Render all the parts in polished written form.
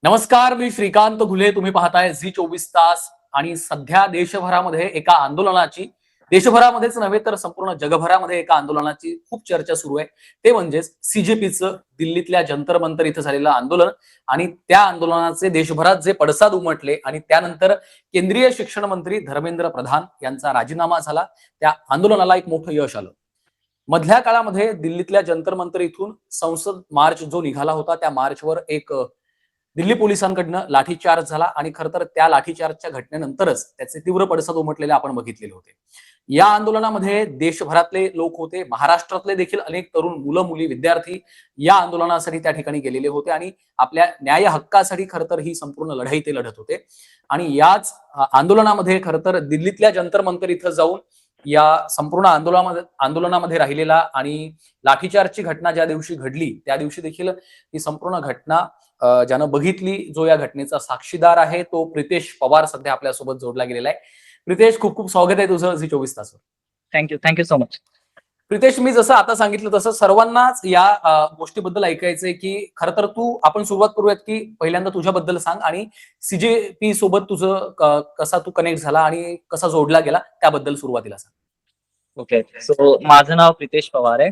नमस्कार, मी श्रीकांत घुले. तुम्ही पाहताय झी 24 तास. आणि सध्या देशभरामध्ये एका आंदोलनाची, देशभरामध्येच नव्हे तर संपूर्ण जगभरामध्ये एका आंदोलनाची खूप चर्चा सुरू आहे. ते म्हणजेच सीजेपीचं दिल्लीतल्या जंतर मंतर इथं झालेलं आंदोलन. आणि त्या आंदोलनाचे देशभरात जे पडसाद उमटले आणि त्यानंतर केंद्रीय शिक्षण मंत्री धर्मेंद्र प्रधान यांचा राजीनामा झाला. त्या आंदोलनाला एक मोठं यश आलं. मधल्या काळामध्ये दिल्लीतल्या जंतर मंतर इथून संसद मार्च जो निघाला होता, त्या मार्चवर एक दिल्ली पोलिसांकडनं लाठीचार्ज झाला आणि खरं तर त्या लाठीचार्जच्या घटनेनंतरच त्याचे तीव्र पडसाद उमटलेले आपण बघितलेले होते. या आंदोलनामध्ये देशभरातले लोक होते, महाराष्ट्रातले देखील अनेक तरुण मुलं मुली विद्यार्थी या आंदोलनासाठी त्या ठिकाणी गेलेले होते आणि आपल्या न्याय हक्कासाठी खरं तर ही संपूर्ण लढाई ते लढत होते. आणि याच आंदोलनामध्ये खरं तर दिल्लीतल्या जंतर मंतर इथं जाऊन या संपूर्ण आंदोलनामध्ये राहिलेला आणि लाठीचार्जची घटना ज्या दिवशी घडली त्या दिवशी देखील ही संपूर्ण घटना ज्यानं बघितली, जो या घटनेचा साक्षीदार आहे, तो प्रितेश पवार सध्या आपल्यासोबत जोडला गेलेला आहे. प्रितेश, खूप खूप स्वागत आहे तुझं झी 24 तासवर. Thank you so much. प्रितेश, मी जसं आता सांगितलं तसं सर्वांनाच या गोष्टीबद्दल ऐकायचंय की खरं तर आपण सुरुवात करूयात की पहिल्यांदा तुझ्याबद्दल सांग आणि सीजेपी सोबत तुझं कसा तू कनेक्ट झाला आणि कसा जोडला गेला त्याबद्दल सुरुवातीला सांग. ओके, सो माझं नाव प्रितेश पवार आहे.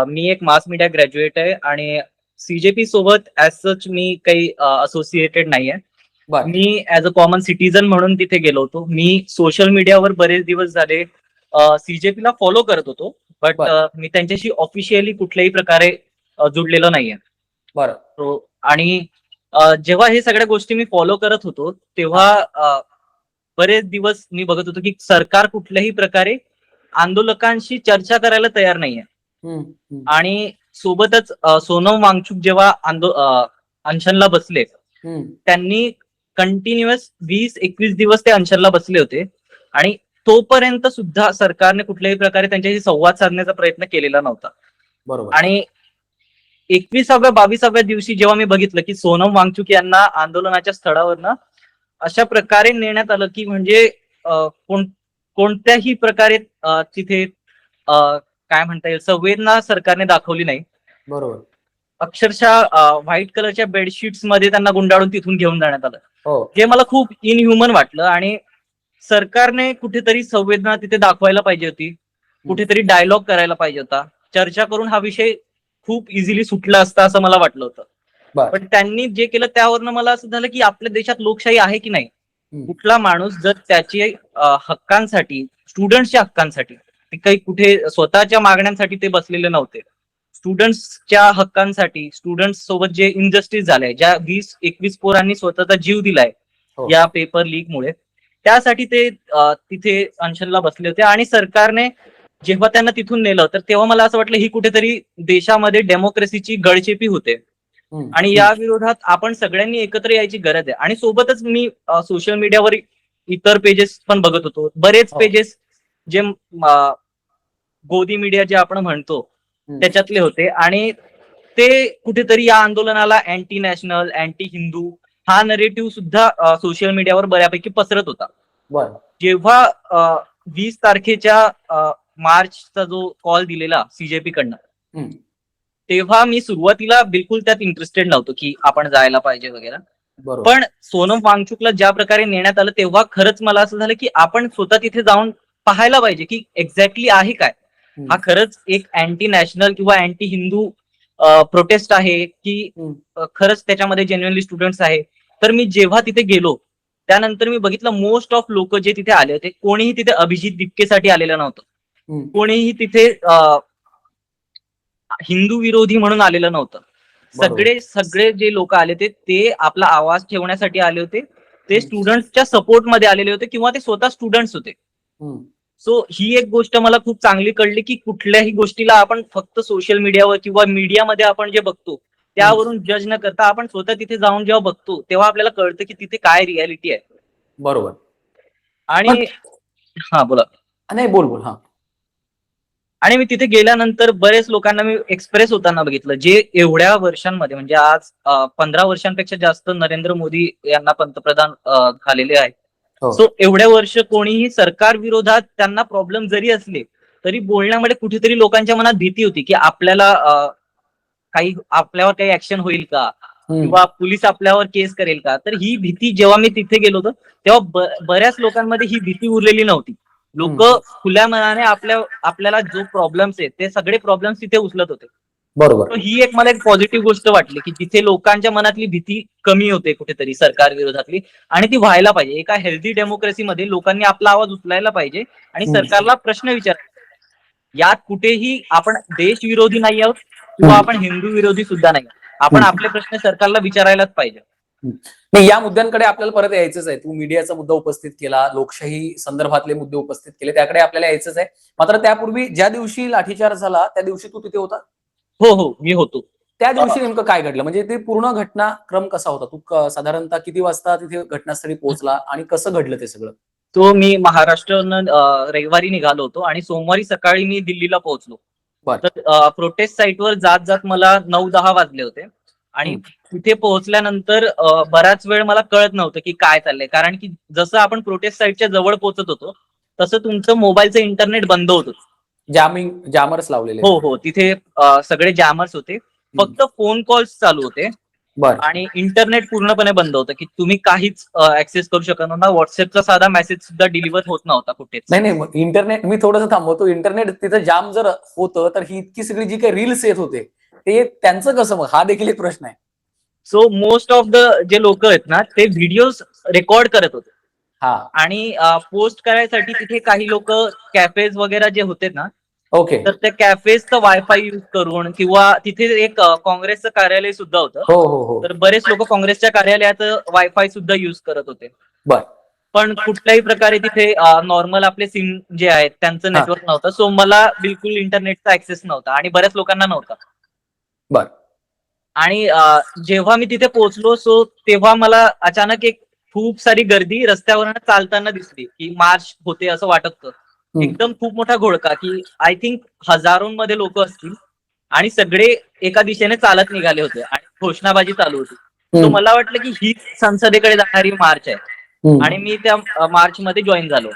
मी एक मास मीडिया ग्रॅज्युएट आहे आणि सीजेपी सोबत ऍज सच मी काही असोसिएटेड नाहीये. मी ऍज अ कॉमन सिटीजन म्हणून तिथे गेलो होतो. मी सोशल मीडियावर बरेच दिवस झाले सीजेपीला फॉलो करत होतो, बट मी त्यांच्याशी ऑफिशियली कुठल्याही प्रकारे जुडलेलो नाहीये. बरं. आणि जेव्हा हे सगळ्या गोष्टी मी फॉलो करत होतो तेव्हा बरेच दिवस मी बघत होतो की सरकार कुठल्याही प्रकारे आंदोलकांशी चर्चा करायला तयार नाहीये. आणि सोबतच सोनम वांगचुक जेव्हा अनशनला बसले, त्यांनी कंटिन्युअस 20-21 दिवस ते अनशनला बसले होते आणि तोपर्यंत सुद्धा सरकारने कुठल्याही प्रकारे त्यांच्याशी संवाद साधण्याचा प्रयत्न केलेला नव्हता. बरोबर. आणि 21व्या-22व्या दिवशी जेव्हा मी बघितलं की सोनम वांगचुक यांना आंदोलनाच्या स्थळावरनं अशा प्रकारे नेण्यात आलं की म्हणजे कोणत्याही प्रकारे तिथे काय म्हणता येईल संवेदना सरकारने दाखवली नाही. बरोबर. अक्षरशः व्हाईट कलरच्या बेडशीट्स मध्ये त्यांना गुंडाळून तिथून घेऊन जाण्यात आलं. हे मला खूप इनह्युमन वाटलं आणि सरकारने कुठेतरी संवेदना तिथे दाखवायला पाहिजे होती, कुठेतरी डायलॉग करायला पाहिजे होता, चर्चा करून हा विषय खूप इझिली सुटला असता असं मला वाटलं होतं. पण त्यांनी जे केलं त्यावरनं मला असं झालं की आपल्या देशात लोकशाही आहे की नाही. कुठला माणूस जर त्याची हक्कांसाठी, स्टुडंट्सच्या हक्कांसाठी, काही कुठे स्वतःच्या मागण्यांसाठी ते बसलेले नव्हते, स्टुडंट्सच्या हक्कांसाठी, स्टुडंट्स सोबत जे इनजस्टिस झालंय, ज्या 20-21 पोरांनी स्वतःचा जीव दिलाय या पेपर लीक मुळे, त्यासाठी ते तिथे अनशनला बसले होते. आणि सरकारने जेव्हा त्यांना तिथून नेलं तर तेव्हा मला असं वाटलं ही कुठेतरी देशामध्ये डेमोक्रेसीची गळचेपी होते आणि या विरोधात आपण सगळ्यांनी एकत्र यायची गरज आहे. आणि सोबतच मी सोशल मीडियावर इतर पेजेस पण बघत होतो, बरेच पेजेस जे गोदी मीडिया जे आपण म्हणतो त्याच्यातले होते आणि ते कुठेतरी या आंदोलनाला अँटी नॅशनल, अँटी हिंदू हा नरेटिव्ह सुद्धा सोशल मीडियावर बऱ्यापैकी पसरत होता. जेव्हा 20 तारखेच्या मार्चचा जो कॉल दिलेला सीजेपी कडनं, तेव्हा मी सुरुवातीला बिलकुल त्यात इंटरेस्टेड नव्हतो की आपण जायला पाहिजे वगैरे. पण सोनम वांगचुकला ज्या प्रकारे नेण्यात आलं तेव्हा खरंच मला असं झालं की आपण स्वतः तिथे जाऊन पाहायला पाहिजे की एक्झॅक्टली आहे काय, हा खरंच एक अँटी नॅशनल किंवा अँटी हिंदू प्रोटेस्ट आहे की खरंच त्याच्यामध्ये जेन्युइनली स्टुडंट्स आहे. तर मी जेव्हा तिथे गेलो त्यानंतर मी बघितलं मोस्ट ऑफ लोक जे तिथे आले होते, कोणीही तिथे अभिजित दिपकेसाठी आलेलं नव्हतं, कोणीही तिथे हिंदू विरोधी म्हणून आलेलं नव्हतं. सगळे जे लोक आले ते आपला आवाज ठेवण्यासाठी आले होते, ते स्टुडंट्सच्या सपोर्ट मध्ये आलेले होते किंवा ते स्वतः स्टुडंट्स होते. सो ही एक गोष्ट मला खूप चांगली कळली की कुठल्याही गोष्टीला आपण फक्त सोशल मीडियावर किंवा मीडियामध्ये आपण जे बघतो त्यावरून जज न करता आपण स्वतः तिथे जाऊन जेव्हा बघतो तेव्हा आपल्याला कळतं की तिथे काय रियालिटी आहे. बरोबर. आणि हा बोला. नाही, बोल. हा. आणि मी तिथे गेल्यानंतर बरेच लोकांना मी एक्सप्रेस होताना बघितलं, जे एवढ्या वर्षांमध्ये म्हणजे आज 15 वर्षांपेक्षा जास्त नरेंद्र मोदी यांना पंतप्रधान झालेले आहेत. सो एवढ्या वर्ष कोणीही सरकार विरोधात त्यांना प्रॉब्लेम जरी असले तरी बोलण्यामध्ये कुठेतरी लोकांच्या मनात भीती होती की आपल्यावर काही ऍक्शन होईल का, किंवा पोलीस आपल्यावर केस करेल का, तर ही भीती जेव्हा मी तिथे गेलो होतो तेव्हा बऱ्याच लोकांमध्ये ही भीती उरलेली नव्हती. लोक खुल्या मनाने आपल्याला जो प्रॉब्लेम्स आहेत ते सगळे प्रॉब्लेम्स तिथे उचलत होते. बरोबर. ही एक मला एक पॉझिटिव्ह गोष्ट वाटली की जिथे लोकांच्या मनातली भीती कमी होते कुठेतरी सरकार विरोधातली, आणि ती व्हायला पाहिजे. एका हेल्दी डेमोक्रेसीमध्ये लोकांनी आपला आवाज उचलायला पाहिजे आणि सरकारला प्रश्न विचारायला. यात कुठेही आपण देशविरोधी नाही आहोत किंवा आपण हिंदू विरोधी सुद्धा नाही. आपण आपले प्रश्न सरकारला विचारायलाच पाहिजे. नाही, या मुद्द्यांकडे आपल्याला परत यायचंच आहे. तू मीडियाचा मुद्दा उपस्थित केला, लोकशाही संदर्भातले मुद्दे उपस्थित केले, त्याकडे आपल्याला यायचंच आहे. मात्र त्यापूर्वी ज्या दिवशी लाठीचार्ज झाला त्या दिवशी तू तिथे होता? हो, मी होतो. त्या दिवशी नेमकं काय घडलं, म्हणजे ते पूर्ण घटनाक्रम कसा होता? तू साधारणतः किती वाजता तिथे घटनास्थळी पोहोचला आणि कसं घडलं ते सगळं? तो मी महाराष्ट्रानं रविवारी निघालो होतो आणि सोमवारी सकाळी मी दिल्लीला पोहोचलो. तर प्रोटेस्ट साईटवर जात जात मला 9-10 वाजले होते आणि तिथे पोहोचल्यानंतर बराच वेळ मला कळत नव्हतं की काय चाललंय, कारण की जसं आपण प्रोटेस्ट साईटच्या जवळ पोहोचत होतो तसं तुमचं मोबाईलचं इंटरनेट बंद होत होतं. जामर्स लावलेले? हो, तिथे सगळे जॅमर्स होते. फक्त फोन कॉल्स चालू होते आणि इंटरनेट पूर्णपणे बंद होतं की तुम्ही काहीच ऍक्सेस करू शकत नव्हता. व्हॉट्सअपचा साधा मेसेज सुद्धा डिलिव्हर होत नव्हता कुठेच. नाही, इंटरनेट मी थोडंसं थांबवतो. इंटरनेट तिथं जाम जर होतं तर ही इतकी सगळी जी काही रील्स येत होते ते त्यांचं कसं, मग हा देखील एक प्रश्न आहे. सो मोस्ट ऑफ द जे लोक आहेत ना ते व्हिडिओज रेकॉर्ड करत होते आणि पोस्ट करायसाठी तिथे काही लोक कॅफेज वगैरे जे होते ना, तर त्या कॅफेजचं वायफाय युज करून, किंवा तिथे एक काँग्रेसचं कार्यालय सुद्धा होतं, तर बरेच लोक काँग्रेसच्या कार्यालयाचं वायफाय सुद्धा युज करत होते. पण कुठल्याही प्रकारे तिथे नॉर्मल आपले सिम जे आहेत त्यांचं नेटवर्क नव्हतं. सो मला बिलकुल इंटरनेटचा ऍक्सेस नव्हता आणि बऱ्याच लोकांना नव्हता. आणि जेव्हा मी तिथे पोहोचलो सो तेव्हा मला अचानक एक खूप सारी गर्दी रस्त्यावरनं चालताना दिसली की मार्च होते असं वाटत होतं. एकदम खूप मोठा घोळका की आय थिंक हजारोंमध्ये लोक असतील आणि सगळे एका दिशेने चालत निघाले होते आणि घोषणाबाजी चालू होती. तो मला वाटलं की ही संसदेकडे जाणारी मार्च आहे आणि मी त्या मार्च मध्ये जॉईन झालो.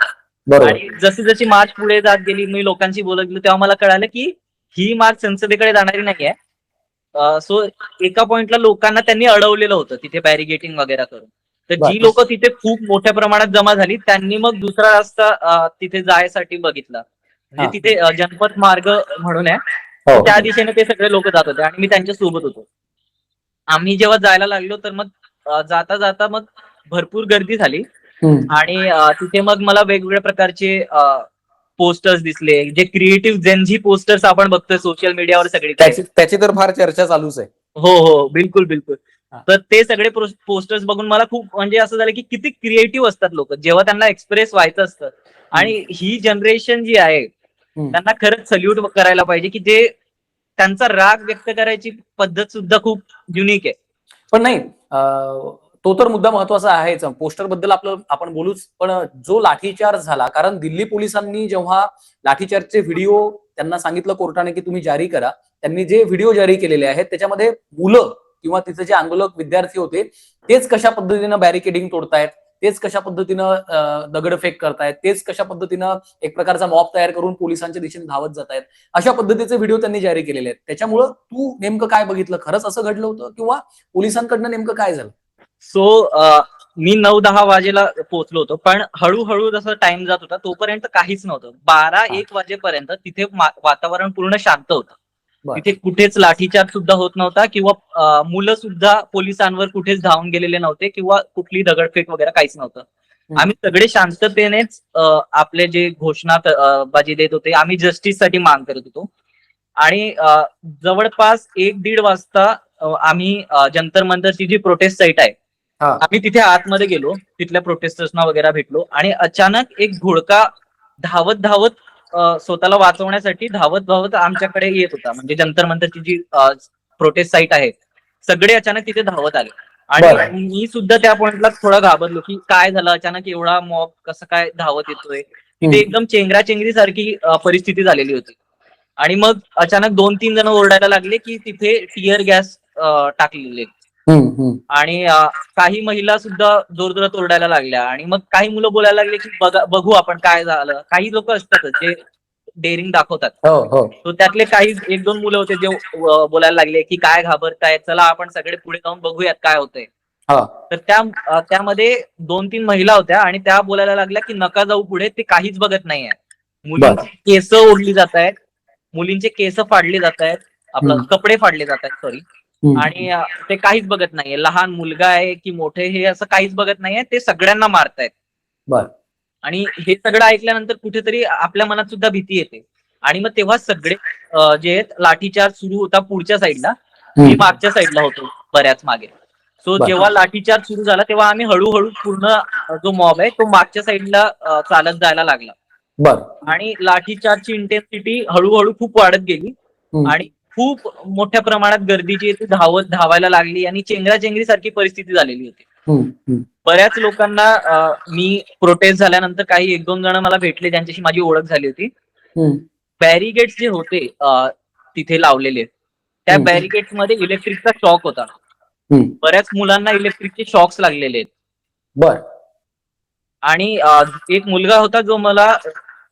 आणि जशी जशी मार्च पुढे जात गेली, मी लोकांशी बोलत गेलो, तेव्हा मला कळालं की ही मार्च संसदेकडे जाणारी नाहीये. सो एका पॉइंटला लोकांना त्यांनी अडवलेलं होतं तिथे बॅरिगेटिंग वगैरे करून. तर जी लोक तिथे खूप मोठ्या प्रमाणात जमा झाली त्यांनी मग दुसरा रस्ता तिथे जायसाठी बघितला. म्हणजे तिथे जनपथ मार्ग म्हणून आहे, त्या दिशेने ते सगळे लोक जात होते आणि मी त्यांच्या सोबत होतो. आम्ही जेव्हा जायला लागलो तर मग जाता जाता मग भरपूर गर्दी झाली आणि तिथे मग मला वेगवेगळ्या प्रकारचे पोस्टर्स दिसले, जे क्रिएटिव्ह जेनझी पोस्टर्स आपण बघतोय सोशल मीडियावर सगळी, त्याची तर फार चर्चा चालूच आहे. हो, बिलकुल. तर ते सगळे पोस्टर्स बघून मला खूप म्हणजे असं झालं की किती क्रिएटिव्ह असतात लोक जेव्हा त्यांना एक्सप्रेस व्हायचं असतं. आणि ही जनरेशन जी आहे त्यांना खरंच सल्यूट करायला पाहिजे की जे त्यांचा राग व्यक्त करायची पद्धत सुद्धा खूप युनिक आहे. पण नाही, तो तर मुद्दा महत्वाचा आहेच. पोस्टर बद्दल आपण बोलूच, पण जो लाठीचार्ज झाला, कारण दिल्ली पोलिसांनी जेव्हा लाठीचार्जचे व्हिडिओ त्यांना सांगितलं कोर्टाने की तुम्ही जारी करा, त्यांनी जे व्हिडिओ जारी केलेले आहेत त्याच्यामध्ये मुलं किंवा तिथे जे आंदोलक विद्यार्थी होते तेच कशा पद्धतीनं बॅरिकेडिंग तोडतायत, तेच कशा पद्धतीनं दगडफेक करतायत, तेच कशा पद्धतीनं एक प्रकारचा मॉब तयार करून पोलिसांच्या दिशेने धावत जात आहेत, अशा पद्धतीचे व्हिडिओ त्यांनी जारी केलेले आहेत. त्याच्यामुळं तू नेमकं काय बघितलं? खरंच असं घडलं होतं किंवा पोलिसांकडनं नेमकं काय झालं? सो मी 9-10 वाजेला पोहोचलो होतो, पण हळूहळू जसं टाइम जात होता तोपर्यंत काहीच नव्हतं. 12-1 वाजेपर्यंत तिथे वातावरण पूर्ण शांत होतं. तिथे कुठेच लाठीचार्ज सुद्धा होत नव्हता किंवा मुलं सुद्धा पोलिसांवर कुठेच धावून गेलेले नव्हते किंवा कुठली दगडफेक वगैरे काहीच नव्हतं. आम्ही सगळे शांततेनेच आपले जे घोषणा बाजी देत होते, आम्ही जस्टिससाठी माग करत होतो. आणि जवळपास 1-1.5 वाजता आम्ही जंतर मंतरची जी प्रोटेस्ट साईट आहे आम्ही तिथे आतमध्ये गेलो, तिथल्या प्रोटेस्टर्सना वगैरे भेटलो आणि अचानक एक घोळका धावत धावत स्वतःला वाचवण्यासाठी धावत आमच्याकडे येत होता. म्हणजे जंतर मंतरची जी प्रोटेस्ट साईट आहे सगळे अचानक तिथे धावत आले आणि मी सुद्धा त्या पॉइंटला थोडा घाबरलो की काय झालं, अचानक एवढा मॉब कसं काय धावत येतोय. तिथे एकदम चेंगराचेंगरी सारखी परिस्थिती झालेली होती. आणि मग अचानक 2-3 जण ओरडायला लागले की तिथे टिअर गॅस टाकलेले आणि काही महिला सुद्धा जोरजोरात ओरडायला लागल्या आणि मग काही मुलं बोलायला लागले की बघू आपण काय झालं. काही लोक असतातच जे डेअरिंग दाखवतात. हो. तो त्यातले काही एक दोन मुलं होते जे बोलायला लागले की काय घाबरतायत, चला आपण सगळे पुढे जाऊन बघूयात काय होतंय. तर त्यामध्ये 2-3 महिला होत्या आणि त्या बोलायला लागल्या की नका जाऊ पुढे, ते काहीच बघत नाहीये. मुलींची केस ओढली जात आहेत, मुलींचे केस फाडले जात आहेत, आपलं कपडे फाडले जात आहेत, सॉरी. आणि ते काहीच बघत नाहीये, लहान मुलगा आहे की मोठे, हे असं काहीच बघत नाहीये, ते सगळ्यांना मारतायत. आणि हे सगळं ऐकल्यानंतर कुठेतरी आपल्या मनात सुद्धा भीती येते. आणि मग तेव्हा सगळे जे आहेत, लाठीचार्ज सुरू होता पुढच्या साईडला, मी मागच्या साईडला होतो बऱ्याच मागे. सो जेव्हा लाठीचार्ज सुरू झाला तेव्हा आम्ही हळूहळू पूर्ण जो मॉब आहे तो मागच्या साईडला चालत जायला लागला. आणि लाठीचार्जची इंटेन्सिटी हळूहळू खूप वाढत गेली आणि खूप मोठ्या प्रमाणात गर्दी जी आहे ती धावायला लागली आणि चेंगराचेंगरी सारखी परिस्थिती झालेली होती. बऱ्याच लोकांना मी प्रोटेस्ट झाल्यानंतर काही 1-2 जण मला भेटले ज्यांच्याशी माझी ओळख झाली होती. बॅरिगेट्स जे होते तिथे लावलेले, त्या बॅरिगेट्स मध्ये इलेक्ट्रिकचा शॉक होता. बऱ्याच मुलांना इलेक्ट्रिकचे शॉक्स लागलेले आहेत. आणि एक मुलगा होता जो मला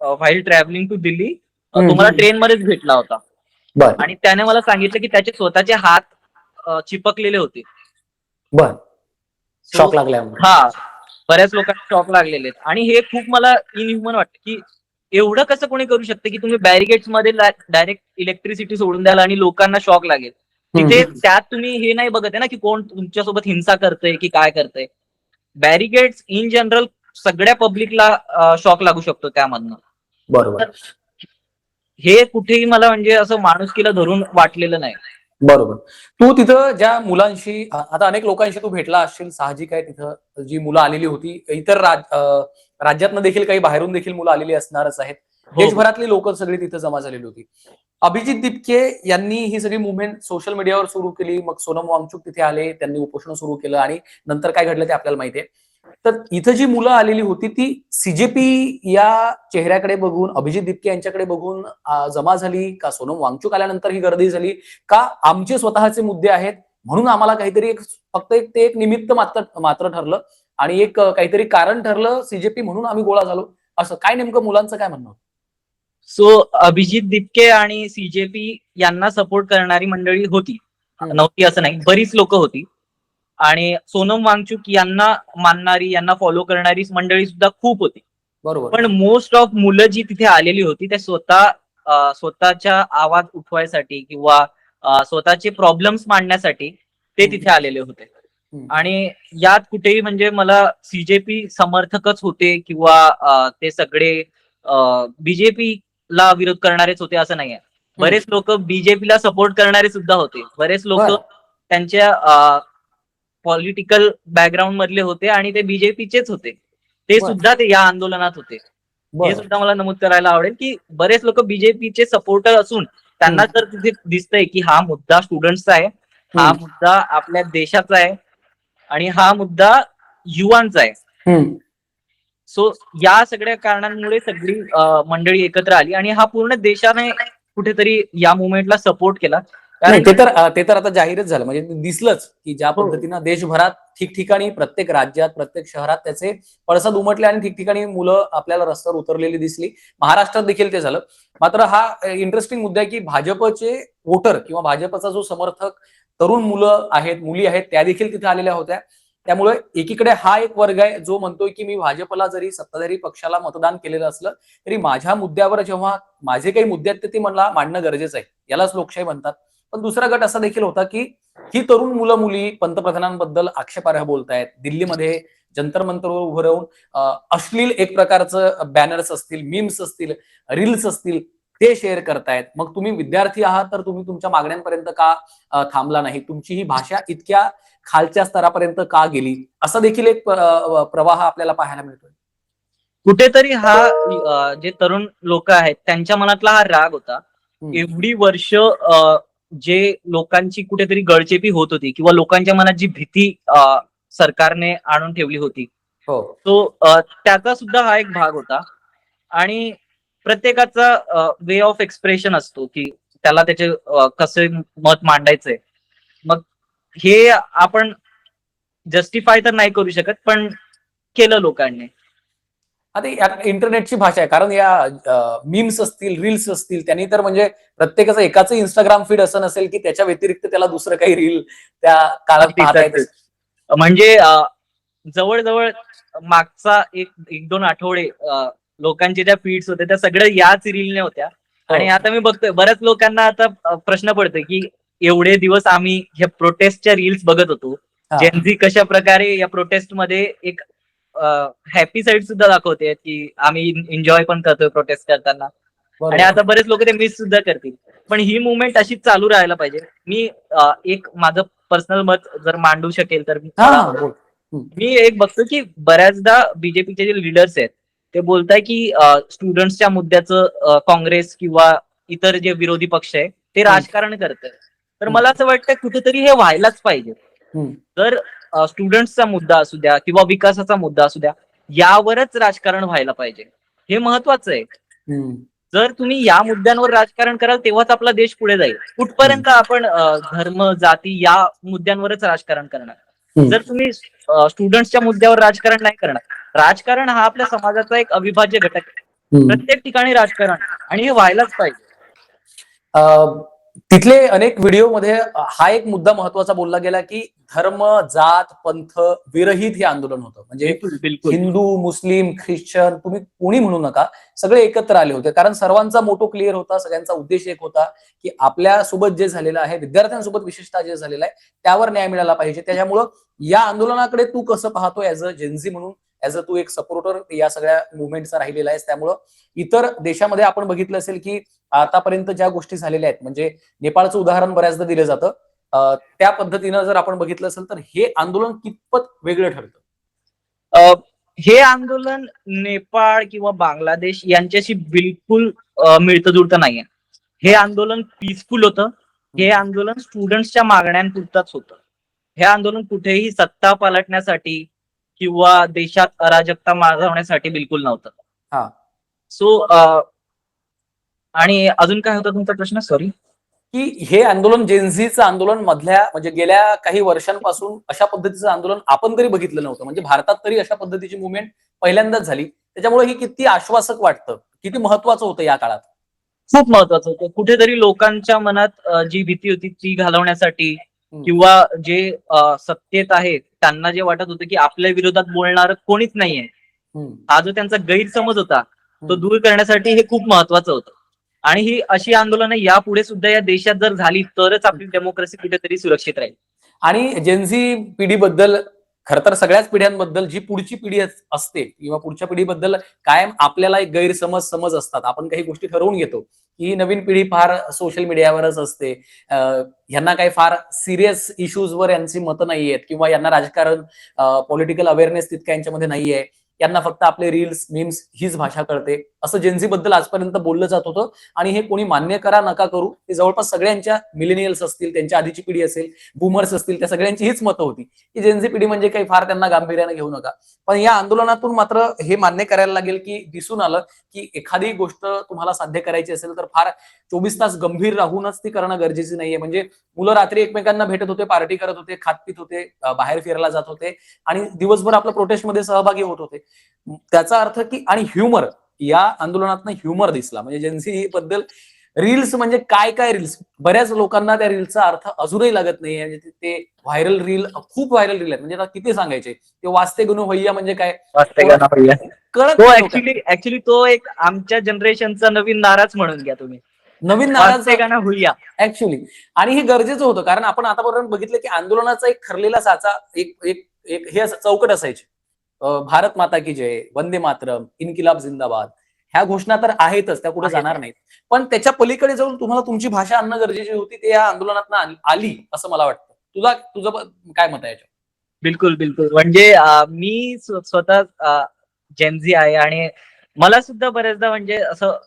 व्हाईल ट्रॅव्हलिंग टू दिल्ली तो मला ट्रेन मध्येच भेटला होता. आणि त्याने मला सांगितलं की त्याचे स्वतःचे हात चिपकलेले होते. शॉक लागल्यामुळे. हा, बऱ्याच लोकांना शॉक लागलेले आहेत. आणि हे खूप मला इनह्युमन वाटतं की एवढं कसं कोणी करू शकतं की तुम्ही बॅरिगेट्स मध्ये डायरेक्ट इलेक्ट्रिसिटी सोडून द्याल आणि लोकांना शॉक लागेल. तिथे त्यात तुम्ही हे नाही बघत आहे ना की कोण तुमच्यासोबत हिंसा करतंय की काय करतंय. बॅरिगेट्स इन जनरल सगळ्या पब्लिकला शॉक लागू शकतो त्यामधनं. बरोबर. हे कुठेही मला म्हणजे असं माणुसकीला धरून वाटलेलं नाही. बरोबर. तू तिथं ज्या मुलांशी, आता अनेक लोकांशी तू भेटला असशील, साहजिक आहे. तिथं जी मुलं आलेली होती, इतर राज्यातनं देखील काही बाहेरून देखील मुलं आलेली असणारच आहेत. देशभरातली लोक सगळी तिथं जमा झालेली होती. अभिजित दिपके यांनी ही सगळी मुवमेंट सोशल मीडियावर सुरू केली. मग सोनम वांगचुक तिथे आले, त्यांनी उपोषण सुरू केलं आणि नंतर काय घडलं ते आपल्याला माहिती आहे. तर इथं जी मुलं आलेली होती ती सीजेपी या चेहऱ्याकडे बघून, अभिजित दिपके यांच्याकडे बघून जमा झाली का, सोनम वांगचुक आल्यानंतर ही गर्दी झाली का, आमचे स्वतःचे मुद्दे आहेत म्हणून आम्हाला काहीतरी फक्त ते एक निमित्त मात्र ठरलं आणि एक काहीतरी कारण ठरलं सीजेपी म्हणून आम्ही गोळा झालो, असं काय नेमकं मुलांचं काय म्हणणं होतं? सो अभिजित दिपके आणि सीजेपी यांना सपोर्ट करणारी मंडळी होती, नव्हती असं नाही, बरीच लोक होती. आणि सोनम वांगचुक यांना मानणारी, यांना फॉलो करणारी मंडळी सुद्धा खूप होती. बरोबर. पण मोस्ट ऑफ मुलं जी तिथे आलेली होती ते स्वतःच्या आवाज उठवायसाठी किंवा स्वतःचे प्रॉब्लेम्स मांडण्यासाठी ते तिथे आलेले होते. आणि यात कुठेही म्हणजे मला सीजेपी समर्थकच होते किंवा ते सगळे बीजेपी ला विरोध करणारेच होते असं नाहीये. बरेच लोक बीजेपीला सपोर्ट करणारे सुद्धा होते. बरेच लोक त्यांच्या पॉलिटिकल बॅकग्राऊंड मधले होते आणि ते बीजेपीचेच होते. ते सुद्धा ते या आंदोलनात होते. हे सुद्धा मला नमूद करायला आवडेल की बरेच लोक बीजेपीचे सपोर्टर असून त्यांना जर तिथे दिसतंय की हा मुद्दा स्टुडंट्सचा आहे, हा मुद्दा आपल्या देशाचा आहे आणि हा मुद्दा युवांचा आहे. सो या सगळ्या कारणांमुळे सगळी मंडळी एकत्र आली आणि हा पूर्ण देशाने कुठेतरी या मुवमेंटला सपोर्ट केला. ते तर आता जाहीरच झालं, म्हणजे दिसलंच की ज्या पद्धतीनं देशभरात ठिकठिकाणी, प्रत्येक राज्यात, प्रत्येक शहरात त्याचे पडसाद उमटले आणि ठिकठिकाणी मुलं आपल्याला रस्त्यावर उतरलेली दिसली. महाराष्ट्रात देखील ते झालं. मात्र हा इंटरेस्टिंग मुद्दा आहे की भाजपचे वोटर किंवा भाजपचा जो समर्थक तरुण मुलं आहेत, मुली आहेत, त्या देखील तिथे आलेल्या होत्या. त्यामुळे एकीकडे हा एक वर्ग आहे जो म्हणतोय की मी भाजपला जरी सत्ताधारी पक्षाला मतदान केलेलं असलं तरी माझ्या मुद्द्यावर जेव्हा माझे काही मुद्दे आहेत ते मला मांडणं गरजेचं आहे, यालाच लोकशाही म्हणतात. पण दुसरा गट असा देखील होता की ही तरुण मुलं मुली पंतप्रधानांबद्दल आक्षेपार्ह बोलतायत. दिल्लीमध्ये जंतर मंतरवर उभं राहून अश्लील एक प्रकारचं बॅनर्स असतील, मीम्स असतील, रील्स असतील, ते शेअर करतायत. मग तुम्ही विद्यार्थी आहात तर तुम्ही तुमच्या मागण्यांपर्यंत का थांबला नाही, तुमची ही भाषा इतक्या खालच्या स्तरापर्यंत का गेली, असा देखील एक प्रवाह आपल्याला पाहायला मिळतोय. कुठेतरी हा जे तरुण लोक आहेत त्यांच्या मनातला हा राग होता. एवढी वर्ष जे लोकांची कुठेतरी गळचेपी होत होती किंवा लोकांच्या मनात जी भीती सरकारने आणून ठेवली होती, तो त्याचा सुद्धा हा एक भाग होता. आणि प्रत्येकाचा वे ऑफ एक्सप्रेशन असतो की त्याला त्याचे कसे मत मांडायचंय. मग हे आपण जस्टिफाय तर नाही करू शकत, पण केलं लोकांनी. आता इंटरनेटची भाषा आहे, कारण या मीम्स असतील, रील्स असतील, त्यांनी तर म्हणजे प्रत्येकाचं एकाच इंस्टाग्राम फीड असं नसेल की त्याच्या व्यतिरिक्त त्याला दुसरं काही रील त्या काळात अगदीच पाहता येत. अगदीच. म्हणजे जवळजवळ मागचा एक दोन आठवडे लोकांचे ज्या फीड्स होत्या त्या सगळ्या याच रीलने होत्या. आणि आता मी बघतोय बऱ्याच लोकांना आता प्रश्न पडतोय की एवढे दिवस आम्ही ह्या प्रोटेस्टच्या रील्स बघत होतो, जेनझी कशा प्रकारे या प्रोटेस्ट मध्ये एक हॅपी साईड सुद्धा दाखवते की आम्ही एन्जॉय पण करतोय प्रोटेस्ट करताना. आणि आता बरेच लोक ते मिस सुद्धा करतील. पण ही मुवमेंट अशीच चालू राहायला पाहिजे. मी एक माझं पर्सनल मत जर मांडू शकेल तर मी एक बघतो की बऱ्याचदा बीजेपीचे जे लिडर्स आहेत ते बोलताय की स्टुडंट्सच्या मुद्द्याचं काँग्रेस किंवा इतर जे विरोधी पक्ष आहे ते राजकारण करतात. तर मला असं वाटतं कुठेतरी हे व्हायलाच पाहिजे. जर स्टुडंट्सचा मुद्दा असू द्या किंवा विकासाचा मुद्दा असू द्या, यावरच राजकारण व्हायला पाहिजे. हे महत्वाचं आहे. जर तुम्ही या मुद्द्यांवर राजकारण कराल तेव्हाच आपला देश पुढे जाईल. कुठपर्यंत आपण धर्म जाती या मुद्द्यांवरच राजकारण करणार. जर तुम्ही स्टुडंट्सच्या मुद्द्यावर राजकारण नाही करणार, राजकारण हा आपल्या समाजाचा एक अविभाज्य घटक आहे. प्रत्येक ठिकाणी राजकारण, आणि हे व्हायलाच पाहिजे. तिथले अनेक व्हिडिओमध्ये हा एक मुद्दा महत्वाचा बोलला गेला की धर्म, जात, पंथ विरहित हे आंदोलन होतं. म्हणजे हिंदू, मुस्लिम, ख्रिश्चन, तुम्ही कोणी म्हणू नका, सगळे एकत्र आले होते. कारण सर्वांचा मोटो क्लिअर होता, सगळ्यांचा उद्देश एक होता की आपल्या सोबत जे झालेलं आहे, विद्यार्थ्यांसोबत विशेषतः जे झालेलं आहे त्यावर न्याय मिळाला पाहिजे. त्याच्यामुळं या आंदोलनाकडे तू कसं पाहतो ऍज अ जेनझी म्हणून, ऍज अ तू एक सपोर्टर या सगळ्या मुवमेंटचा राहिलेला आहेस, त्यामुळं इतर देशामध्ये आपण बघितलं असेल की आतापर्यंत ज्या गोष्टी झालेल्या आहेत, म्हणजे नेपाळचं उदाहरण बऱ्याचदा दिलं जातं, त्या पद्धतीनं जर आपण बघितलं असेल तर हे आंदोलन कितपत वेगळं ठरतं? हे आंदोलन नेपाळ किंवा बांगलादेश यांच्याशी बिलकुल मिळतं जुळतं नाहीये. हे आंदोलन पीसफुल होतं. हे आंदोलन स्टुडंट्सच्या मागण्यांपुरताच होतं. हे आंदोलन कुठेही सत्ता पालटण्यासाठी किंवा देशात अराजकता माजवण्यासाठी बिलकुल नव्हतं. सो आणि अजून काय होता तुमचा प्रश्न? सॉरी. की हे आंदोलन जेनझीचं आंदोलन मधल्या म्हणजे गेल्या काही वर्षांपासून अशा पद्धतीचं आंदोलन आपण तरी बघितलं नव्हतं. म्हणजे भारतात तरी अशा पद्धतीची मुवमेंट पहिल्यांदाच झाली. त्याच्यामुळे ही किती आश्वासक वाटतं, किती महत्वाचं होतं या काळात. खूप महत्वाचं होतं. कुठेतरी लोकांच्या मनात जी भीती होती ती घालवण्यासाठी किंवा जे सत्तेत आहेत त्यांना जे वाटत होतं की आपल्या विरोधात बोलणार कोणीच नाहीये, हा जो त्यांचा गैरसमज होता तो दूर करण्यासाठी हे खूप महत्वाचं होतं. आणि ही अशी आंदोलनं यापुढे सुद्धा या देशात जर झाली तरच आपली डेमोक्रेसी कुठेतरी सुरक्षित राहील. आणि जेनझी पिढीबद्दल, खर तर सगळ्याच पिढ्यांबद्दल जी पुढची पिढी असते किंवा पुढच्या पिढीबद्दल कायम आपल्याला एक गैरसमज असतात. आपण काही गोष्टी ठरवून घेतो की नवीन पिढी फार सोशल मीडियावरच असते, यांना काही फार सिरियस इश्यूजवर यांची मतं नाहीयेत किंवा यांना राजकारण, पॉलिटिकल अवेअरनेस तितक्या यांच्यामध्ये नाहीये, यांना फक्त आपले रील्स, मीम्स हीच भाषा कळते, असं जेनझी बद्दल आजपर्यंत बोललं जात होतं. आणि हे कोणी मान्य करा नका करू, ते जवळपास सगळ्यांच्या, मिलेनियल्स असतील, त्यांच्या आधीची पिढी असेल, बूमर्स असतील, त्या सगळ्यांची हीच मतं होती की जेनझी पिढी म्हणजे काही फार त्यांना गांभीर्याने घेऊ नका. पण या आंदोलनातून मात्र हे मान्य करायला लागेल की दिसून आलं की एखादी गोष्ट तुम्हाला साध्य करायची असेल तर फार 24 तास गंभीर राहूनच ती करणं गरजेची नाहीये. म्हणजे मुलं रात्री एकमेकांना भेटत होते, पार्टी करत होते, खात पित होते, बाहेर फिरायला जात होते आणि दिवसभर आपल्या प्रोटेस्टमध्ये सहभागी होत होते. त्याचा अर्थ की, आणि ह्युमर, या आंदोलनातनं ह्युमर दिसला. म्हणजे जेनझी बद्दल रील्स म्हणजे काय काय रील्स, बऱ्याच लोकांना त्या रीलचा अर्थ अजूनही लागत नाही. म्हणजे ते व्हायरल रील, खूप व्हायरल रील आहेत. म्हणजे आता किती सांगायचे, ते वास्ते गुनू भैया म्हणजे काय कळत नाही. ऍक्च्युली तो एक आमच्या जनरेशनचा नवीन नाराज म्हणून घ्या तुम्ही, नवीन नाराज गाणं होईया ऍक्च्युली. आणि हे गरजेचं होतं, कारण आपण आतापर्यंत बघितलं की आंदोलनाचा एक ठरलेला साचा, एक एक एक हे चौकट असायची. भारत माता की जय, वंदे मातरम, इन्किलाब जिंदाबाद, ह्या घोषणा तर आहेतच, त्या कुठे जाणार नाहीत. पण त्याच्या पलीकडे जाऊन तुम्हाला तुमची भाषा आणणं गरजेची होती, ते या आंदोलनातनं आली असं मला वाटतं. तुझं काय मत आहे याच्यावर? बिलकुल बिलकुल. म्हणजे मी स्वतः जेनझी आहे आणि मला सुद्धा बरेचदा म्हणजे असं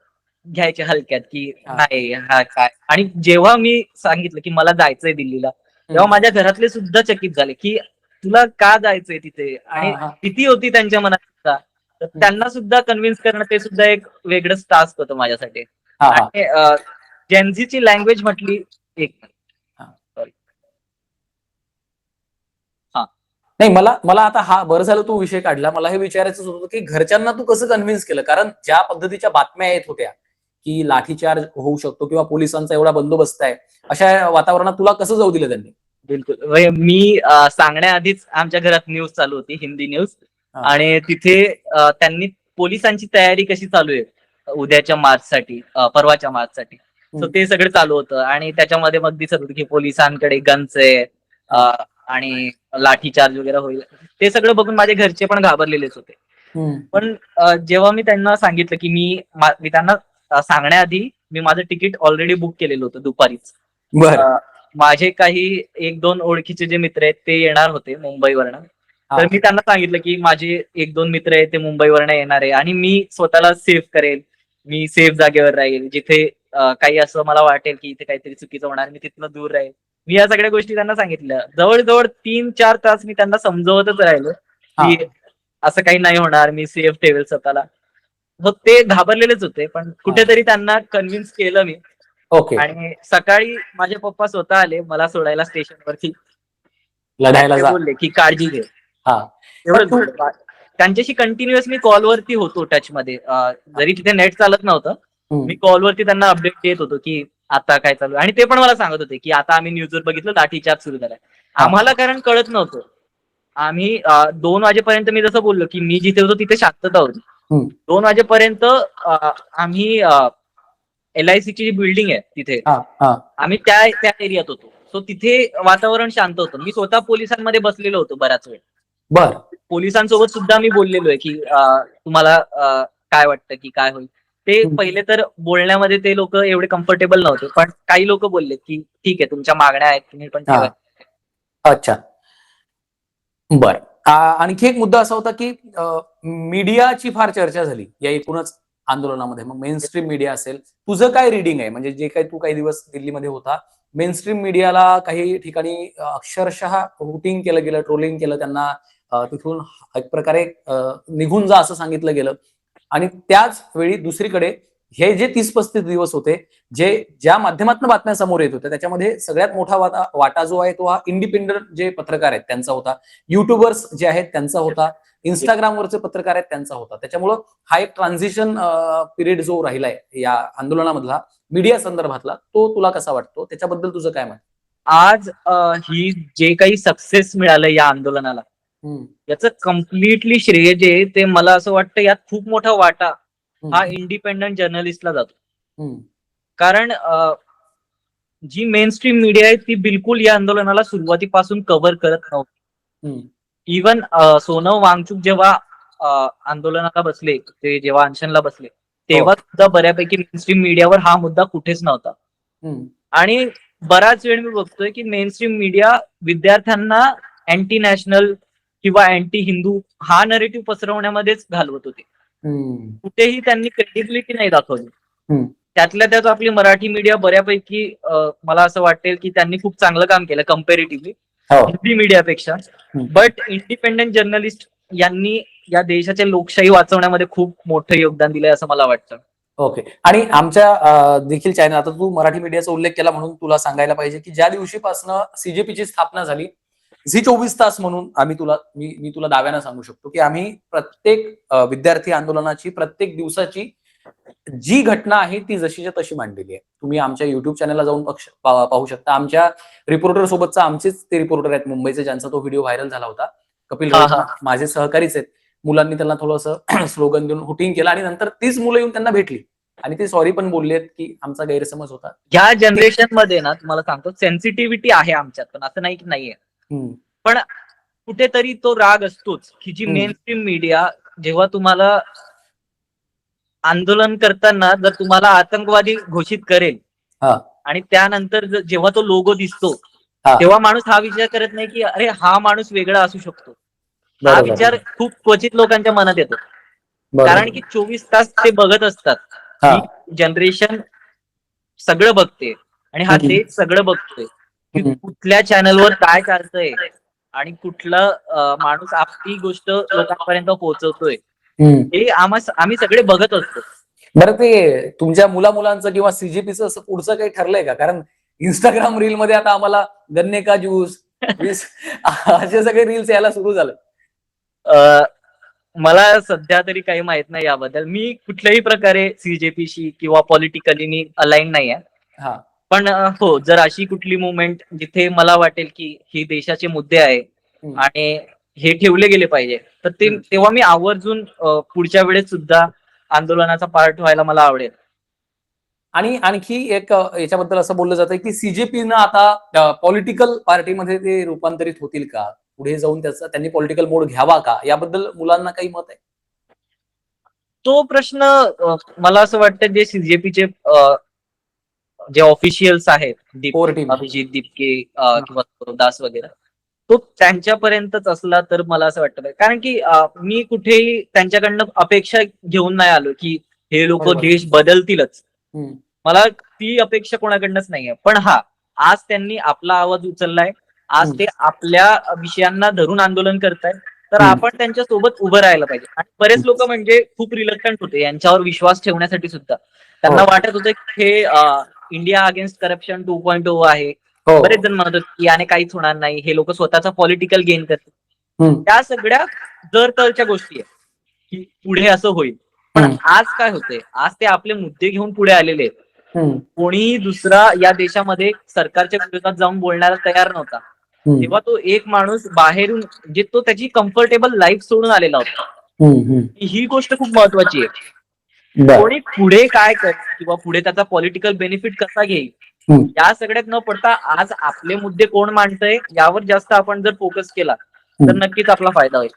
घ्यायचे हलक्यात की नाही हा काय. आणि जेव्हा मी सांगितलं की मला जायचंय दिल्लीला, तेव्हा माझ्या घरातले सुद्धा चकित झाले की तुला का जायचंय तिथे, आणि किती होती त्यांच्या मनात सुद्धा. तर त्यांना सुद्धा कन्व्हिन्स करणं ते सुद्धा एक वेगळंच टास्क होतं माझ्यासाठी. आणि जेनझीची लँग्वेज म्हटली, एक सॉरी, नाही, मला मला आता हा बरं झालं तू विषय काढला. मला हे विचारायचं होतं की घरच्यांना तू कसं कन्व्हिन्स केलं, कारण ज्या पद्धतीच्या बातम्या येत होत्या की लाठीचार्ज होऊ शकतो किंवा पोलिसांचा एवढा बंदोबस्त आहे, अशा वातावरणात तुला कसं जाऊ दिलं त्यांनी? बिलकुल. मी सांगण्याआधीच आमच्या घरात न्यूज चालू होती, हिंदी न्यूज. हा. आणि तिथे त्यांनी पोलिसांची तयारी कशी चालू आहे उद्याच्या मार्चसाठी, परवाच्या मार्चसाठी. सो ते सगळं चालू होतं आणि त्याच्यामध्ये मग दिसत होतं की पोलिसांकडे गन्स आहे आणि लाठीचार्ज वगैरे होईल. ते सगळं बघून माझे घरचे पण घाबरलेलेच होते. पण जेव्हा मी त्यांना सांगितलं की मी त्यांना सांगण्याआधी मी माझं तिकीट ऑलरेडी बुक केलेलं होतं दुपारीच. बरं. माझे काही 1-2 ओळखीचे जे मित्र आहेत ते येणार होते मुंबईवरनं. तर मी त्यांना सांगितलं की माझे 1-2 मित्र आहेत ते मुंबईवरनं येणार आहे आणि मी स्वतःला सेफ करेल. मी सेफ जागेवर राहील. जिथे काही असं मला वाटेल की इथे काहीतरी चुकीचं होणार, मी तिथनं दूर राहील. मी या सगळ्या गोष्टी त्यांना सांगितल्या. जवळ-जवळ 3-4 तास मी त्यांना समजवतच राहिलो की असं काही नाही होणार, मी सेफ ठेवेल स्वतःला. मग ते घाबरलेलेच होते, पण कुठेतरी त्यांना कन्व्हिन्स केलं मी. ओके. आणि सकाळी माझे पप्पा स्वतः आले मला सोडायला स्टेशनवरती. लढायला ते जा. बोलले की काळजी घे. हा. एवढंच बोलले. त्यांच्याशी कंटिन्युअस मी कॉलवरती होतो टचमध्ये. जरी तिथे नेट चालत नव्हतं, मी कॉलवरती त्यांना अपडेट देत होतो की आता काय चालू आहे. आणि ते पण मला सांगत होते की आता आम्ही न्यूजवर बघितलं लाठीचार्ज सुरू झालाय. आम्हाला कारण कळत नव्हतं. आम्ही 2 वाजेपर्यंत मी जसं बोललो की मी जिथे होतो तिथे शांतता होती. 2 वाजेपर्यंत आम्ही LICची जी बिल्डिंग आहे तिथे आम्ही त्या एरियात होतो. सो तिथे वातावरण शांत होतं. मी स्वतः पोलिसांमध्ये बसलेलो होतो बराच वेळ. बर. पोलिसांसोबत सुद्धा मी बोललेलो आहे की तुम्हाला काय वाटतं की काय होईल. ते पहिले तर बोलण्यामध्ये ते लोक एवढे कम्फर्टेबल नव्हते, पण काही लोक बोलले की ठीक आहे तुमच्या मागण्या आहेत तुम्ही पण ठेवा. अच्छा. बर. आणखी एक मुद्दा असा होता की मीडियाची फार चर्चा झाली या एकूणच आंदोलनामध्ये. मग मेन स्ट्रीम मीडिया असेल, तुझं काय रिडिंग आहे? म्हणजे जे काही तू काही दिवस दिल्लीमध्ये होता, मेन स्ट्रीम मीडियाला काही ठिकाणी अक्षरशः रुटिंग केलं गेलं, ट्रोलिंग केलं, त्यांना तिथून एक प्रकारे निघून जा असं सांगितलं गेलं. आणि त्याच वेळी दुसरीकडे हे जे 30-35 दिवस होते, ज्या माध्यमातून बातम्या समोर येत होत्या, त्याच्यामध्ये सगळ्यात मोठा वाटा जो आहे तो हा इंडिपेंडंट जे पत्रकार आहेत त्यांचा होता, युट्यूबर्स जे आहेत त्यांचा होता, इंस्टाग्रामवरचे पत्रकार आहेत त्यांचा होता. त्याच्यामुळं हा एक ट्रान्झिशन पिरियड जो राहिलाय या आंदोलनामधला मीडिया संदर्भातला, तो तुला कसा वाटतो? त्याच्याबद्दल तुझं काय मत? आज ही जे काही सक्सेस मिळालं या आंदोलनाला, याचं कम्प्लिटली श्रेय जे ते मला असं वाटतं यात खूप मोठा वाटा हा इंडिपेंडंट जर्नलिस्टला जातो. कारण जी मेन स्ट्रीम मीडिया आहे ती बिलकुल या आंदोलनाला सुरुवातीपासून कव्हर करत नव्हती. इव्हन सोनम वांगचुक जेव्हा आंदोलनाला बसले, ते जेव्हा अनशनला बसले, तेव्हा सुद्धा बऱ्यापैकी मेन स्ट्रीम मीडियावर हा मुद्दा कुठेच नव्हता. आणि बराच वेळ मी बघतोय की मेन स्ट्रीम मीडिया विद्यार्थ्यांना अँटी नॅशनल किंवा अँटी हिंदू हा नरेटिव्ह पसरवण्यामध्येच घालवत होते. कुठेही त्यांनी क्रेडिबिलिटी नाही दाखवली. त्यातल्या त्यात आपली मराठी मीडिया बऱ्यापैकी मला असं वाटेल की त्यांनी खूप चांगलं काम केलं कम्पॅरेटिव्हली हिंदी मीडियापेक्षा. बट इंडिपेंडंट जर्नलिस्ट यांनी या देशाच्या लोकशाही वाचवण्यामध्ये खूप मोठं योगदान दिलंय असं मला वाटतं. ओके. आणि आमच्या देखील चॅनल, आता तू मराठी मीडियाचा उल्लेख केला म्हणून तुला सांगायला पाहिजे की ज्या दिवशीपासून CJP ची स्थापना झाली, झी 24 तास म्हणून मी तुला दाव्यानं सांगू शकतो की आम्ही प्रत्येक विद्यार्थी आंदोलनाची प्रत्येक दिवसाची जी घटना आहे ती जशीच्या तशी मांडलेली आहे. तुम्ही आमच्या युट्यूब चॅनलला जाऊन पाहू शकता. आमच्या रिपोर्टर सोबतचा आमचेच ते रिपोर्टर आहेत मुंबईचे, ज्यांचा तो व्हिडिओ व्हायरल झाला होता. कपिल राव माझे सहकारीच आहेत. मुलांनी त्यांना थोडंसं स्लोगन देऊन हुटिंग केलं आणि नंतर तीच मुलं येऊन त्यांना भेटली आणि ते सॉरी पण बोललेत की आमचा गैरसमज होता. ह्या जनरेशन मध्ये ना तुम्हाला सांगतो सेन्सिटिव्हिटी आहे आमच्यात, पण असं नाही की नाहीये. पण कुठेतरी तो राग असतोच की जी मेन स्ट्रीम मीडिया जेव्हा तुम्हाला आंदोलन करताना जर तुम्हाला आतंकवादी घोषित करेल आणि त्यानंतर जेव्हा तो लोगो दिसतो तेव्हा माणूस हा विचार करत नाही की अरे हा माणूस वेगळा असू शकतो. हा विचार खूप क्वचित लोकांच्या मनात येतो. कारण की 24 तास ते बघत असतात. ही जनरेशन सगळं बघते आणि हा देश सगळं बघतोय की कुठल्या चॅनलवर काय चालतंय आणि कुठला माणूस आपली गोष्ट लोकांपर्यंत पोहोचवतोय हे आम्ही सगळे बघत असतो. बरं, ते तुमच्या मुलांचं किंवा CJPचं असं पुढचं काही ठरलंय का? कारण इंस्टाग्राम रील मध्ये आता आम्हाला गन्ने का ज्यूस, असे सगळे रील्स यायला सुरू झाले. अ, मला सध्या तरी काही माहित नाही याबद्दल. मी कुठल्याही प्रकारे सीजेपीशी किंवा पॉलिटिकली मी अलाइन नाही आहे. हा. पण हो, जर अशी कुठली मुवमेंट जिथे मला वाटेल की ही देशाचे मुद्दे आहे आणि हे ठेवले गेले पाहिजे, तर तेव्हा मी आवर्जून पुढच्या वेळेस सुद्धा आंदोलनाचा पार्ट व्हायला मला आवडेल. आणि आणखी एक याच्याबद्दल असं बोललं जातं की सीजेपीनं आता पॉलिटिकल पार्टीमध्ये ते रूपांतरित होतील का, पुढे जाऊन त्याचा त्यांनी पॉलिटिकल मोड घ्यावा का, याबद्दल मुलांना काही मत आहे? तो प्रश्न मला असं वाटतं जे सीजेपीचे जे ऑफिशियल्स आहेत, कोर टीम. अभिजित दीपके किंवा सौरव दास वगैरे, तो त्यांच्यापर्यंतच असला तर मला असं वाटतं. कारण की मी कुठेही त्यांच्याकडनं अपेक्षा घेऊन नाही आलो की हे लोक बरोबर. देश बदलतीलच. मला ती अपेक्षा कोणाकडनंच नाहीये. पण हा, आज त्यांनी आपला आवाज उचललाय, आज ते आपल्या विषयांना धरून आंदोलन करतायत, तर आपण त्यांच्या सोबत उभं राहायला पाहिजे. आणि बरेच लोक म्हणजे खूप रिलक्टंट होते यांच्यावर विश्वास ठेवण्यासाठी सुद्धा. त्यांना वाटत होतं की हे इंडिया अगेन्स्ट करप्शन 2.0 आहे. बरेच जण म्हणत होते की याने काहीच होणार नाही, हे लोक स्वतःचा पॉलिटिकल गेन करतात. त्या सगळ्या जर-तरच्या गोष्टी आहेत की पुढे असं होईल. पण आज काय होतंय, आज ते आपले मुद्दे घेऊन पुढे आलेले आहेत. कोणीही दुसरा या देशामध्ये सरकारच्या विरोधात जाऊन बोलण्याला तयार नव्हता. तेव्हा तो एक माणूस बाहेरून, म्हणजे तो त्याची कम्फर्टेबल लाईफ सोडून आलेला होता. ही गोष्ट खूप महत्वाची आहे. कोणी पुढे काय करेल किंवा पुढे त्याचा पॉलिटिकल बेनिफिट कसा घेईल, या सगळ्यात न पडता आज आपले मुद्दे कोण मांडतंय यावर जास्त आपण जर फोकस केला तर नक्कीच आपला फायदा होईल.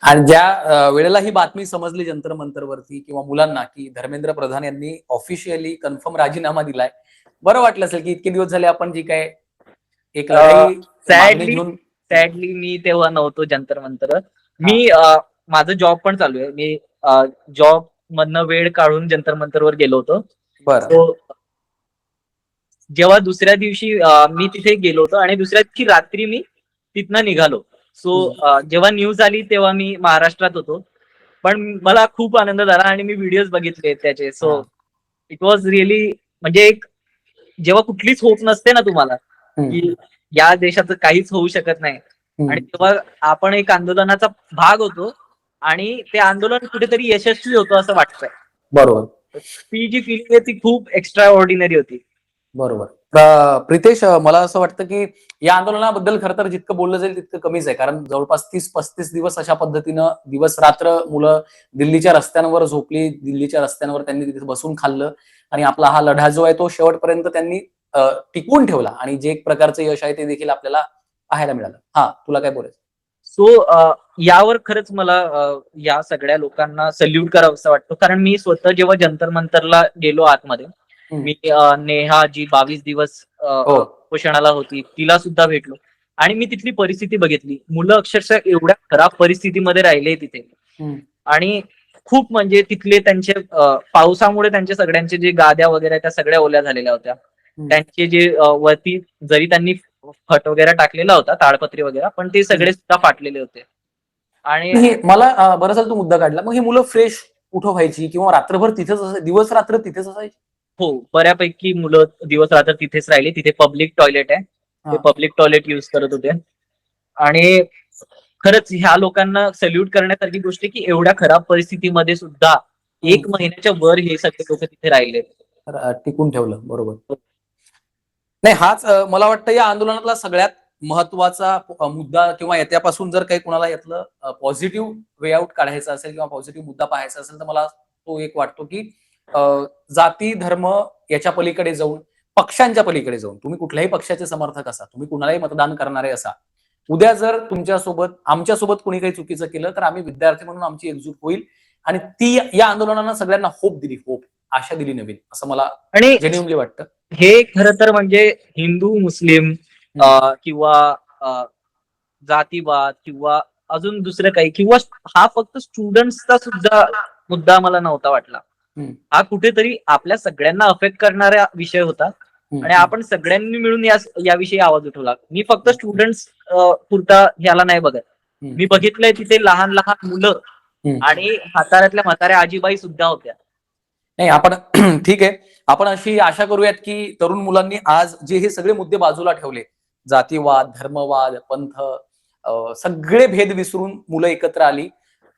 आणि ज्या वेळेला ही बातमी समजली जंतर मंतरवरती किंवा मुलांना की धर्मेंद्र प्रधान यांनी ऑफिशियली कन्फर्म राजीनामा दिलाय, बरं वाटलं असेल की इतके दिवस झाले आपण जी काय एक लढाई मागणी घेऊन. सॅडली मी तेव्हा नव्हतो जंतर मंतर. मी माझं जॉब पण चालू आहे. मी जॉब मधनं वेळ काढून जंतर मंतरवर गेलो होतो. बरं. जेव्हा दुसऱ्या दिवशी मी तिथे गेलो होतो आणि दुसऱ्या दिवशी रात्री मी तिथनं निघालो. सो जेव्हा न्यूज आली तेव्हा मी महाराष्ट्रात होतो. पण मला खूप आनंद झाला आणि मी व्हिडिओज बघितले त्याचे. सो इट वॉज रिअली, म्हणजे एक जेव्हा कुठलीच होप नसते ना तुम्हाला की या देशाचं काहीच होऊ शकत नाही, आणि तेव्हा आपण एक आंदोलनाचा भाग होतो आणि ते आंदोलन कुठेतरी यशस्वी होतं असं वाटतंय. बरोबर. ती जी फिलिंग आहे ती खूप एक्स्ट्रा ऑर्डिनरी होती. बरोबर. प्रितेश, मला असं वाटतं की या आंदोलनाबद्दल खरं तर जितकं बोललं जाईल तितकं कमीच आहे. कारण जवळपास 30-35 दिवस अशा पद्धतीनं दिवस रात्र मुलं दिल्लीच्या रस्त्यांवर झोपली, दिल्लीच्या रस्त्यांवर त्यांनी तिथे बसून खाल्लं आणि आपला हा लढा जो आहे तो शेवटपर्यंत त्यांनी टिकवून ठेवला आणि जे एक प्रकारचं यश आहे ते देखील आपल्याला पाहायला मिळालं. हा, तुला काय बोलायचं? सो यावर खरंच मला या सगळ्या लोकांना सल्यूट करावं असं वाटतं. कारण मी स्वतः जेव्हा जंतर मंतरला गेलो आतमध्ये, मी नेहा जी 22 दिवस उपोषणाला होती तिला सुद्धा भेटलो आणि मी तिथली परिस्थिती बघितली. मुलं अक्षरशः एवढ्या खराब परिस्थितीमध्ये राहिले तिथे, आणि खूप म्हणजे तिथले त्यांचे पावसामुळे त्यांचे सगळ्यांचे जे गाद्या वगैरे त्या सगळ्या ओल्या झालेल्या होत्या. त्यांचे जे वरती जरी त्यांनी फट वगैरे टाकलेला होता, ताडपत्री वगैरे, पण ते सगळे सुद्धा फाटलेले होते. आणि मला बरं झालं तू मुद्दा काढला. मग ही मुलं फ्रेश कुठं व्हायची किंवा रात्रभर तिथेच दिवस रात्र तिथेच असायची? हो, बऱ्यापैकी मुलं दिवस रात्र तिथेच राहिले. तिथे पब्लिक टॉयलेट आहे, ते पब्लिक टॉयलेट युज करत होते. आणि खरंच ह्या लोकांना सल्यूट करण्यासारखी गोष्ट आहे की एवढ्या खराब परिस्थितीमध्ये सुद्धा 1 महिन्याच्या वर हे सगळे लोक तिथे राहिले, टिकून ठेवलं. बरोबर. नाही, हाच मला वाटतं या आंदोलनातला सगळ्यात महत्वाचा मुद्दा, किंवा याच्यापासून जर काही कोणाला यातलं पॉझिटिव्ह वे आउट काढायचा असेल किंवा पॉझिटिव्ह मुद्दा पाहायचा असेल तर मला तो एक वाटतो की जाती धर्म याच्या पलीकडे जाऊन, पक्षांच्या पलीकडे जाऊन, तुम्ही कुठल्याही पक्षाचे समर्थक असा, तुम्ही कुणालाही मतदान करणारे असा, उद्या जर तुमच्यासोबत आमच्यासोबत कोणी काही चुकीचं केलं तर आम्ही विद्यार्थी म्हणून आमची एकजूट होईल आणि ती या आंदोलनानं सगळ्यांना होप दिली, आशा दिली नवीन, असं मला जेन्युइनली वाटतं. हे खरं तर म्हणजे हिंदू मुस्लिम किंवा जातीवाद किंवा अजून दुसरं काही, किंवा हा फक्त स्टुडंट्सचा सुद्धा मुद्दा मला नव्हता वाटला. हा कुठेतरी आपल्या सगळ्यांना अफेक्ट करणारा विषय होता आणि आपण सगळ्यांनी मिळून याविषयी आवाज उठवला. मी फक्त स्टुडंट्स पुरता याला नाही बघत. मी बघितलंय तिथे लहान लहान मुलं आणि हाताळ्यातल्या म्हाताऱ्या आजीबाई सुद्धा होत्या. नाही, आपण ठीक आहे, आपण अशी आशा करूयात की तरुण मुलांनी आज जे हे सगळे मुद्दे बाजूला ठेवले जातीवाद, धर्मवाद, पंथ, सगळे भेद विसरून मुलं एकत्र आली.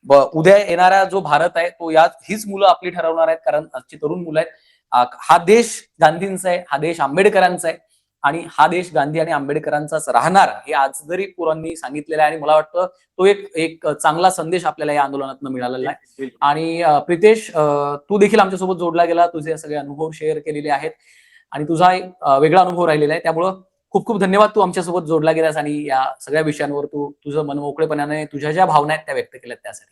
उद्या येणारा जो भारत आहे तो हीच मुलं आपली ठरवणार आहेत, कारण आजची तरुण मुलं आहेत. हा देश गांधींचा आहे, हा देश आंबेडकरांचा आहे आणि हा देश गांधी आणि आंबेडकरांचाच राहणार हे आज जरी पोरांनी सांगितलेलं आहे. आणि मला वाटतं तो एक चांगला संदेश आपल्याला या आंदोलनातून मिळालेला आहे. आणि प्रितेश, तू देखील आमच्यासोबत जोडला गेला, तुझे सगळे अनुभव शेअर केलेले आहेत आणि तुझा एक वेगळा अनुभव राहिलेला आहे. त्यामुळं खूप खूप धन्यवाद, तू आमच्यासोबत जोडला गेलास आणि या सगळ्या विषयांवर तू तुझं मन मोकळेपणाने तुझ्या ज्या भावना आहेत त्या व्यक्त केल्यात त्यासाठी.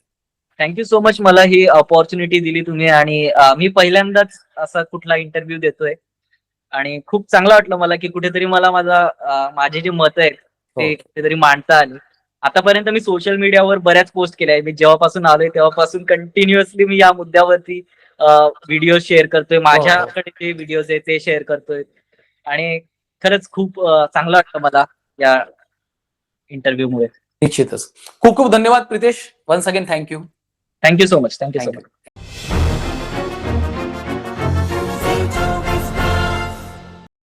थँक्यू सो मच, मला ही ऑपॉर्च्युनिटी दिली तुम्ही. आणि मी पहिल्यांदाच असा कुठला इंटरव्ह्यू देतोय आणि खूप चांगलं वाटलं मला की कुठेतरी मला माझे जे मत आहेत ते कुठेतरी मांडता आली. आतापर्यंत मी सोशल मीडियावर बऱ्याच पोस्ट केल्या आहे. मी जेव्हापासून आलोय तेव्हापासून कंटिन्युअसली मी या मुद्द्यावरती व्हिडिओ शेअर करतोय, माझ्याकडे जे व्हिडिओज आहेत ते शेअर करतोय आणि खरंच खूप चांगलं वाटतं मला या इंटरव्ह्यू मुळे. निश्चितच. खूप खूप धन्यवाद Pritesh. Once again thank you. Thank you so much.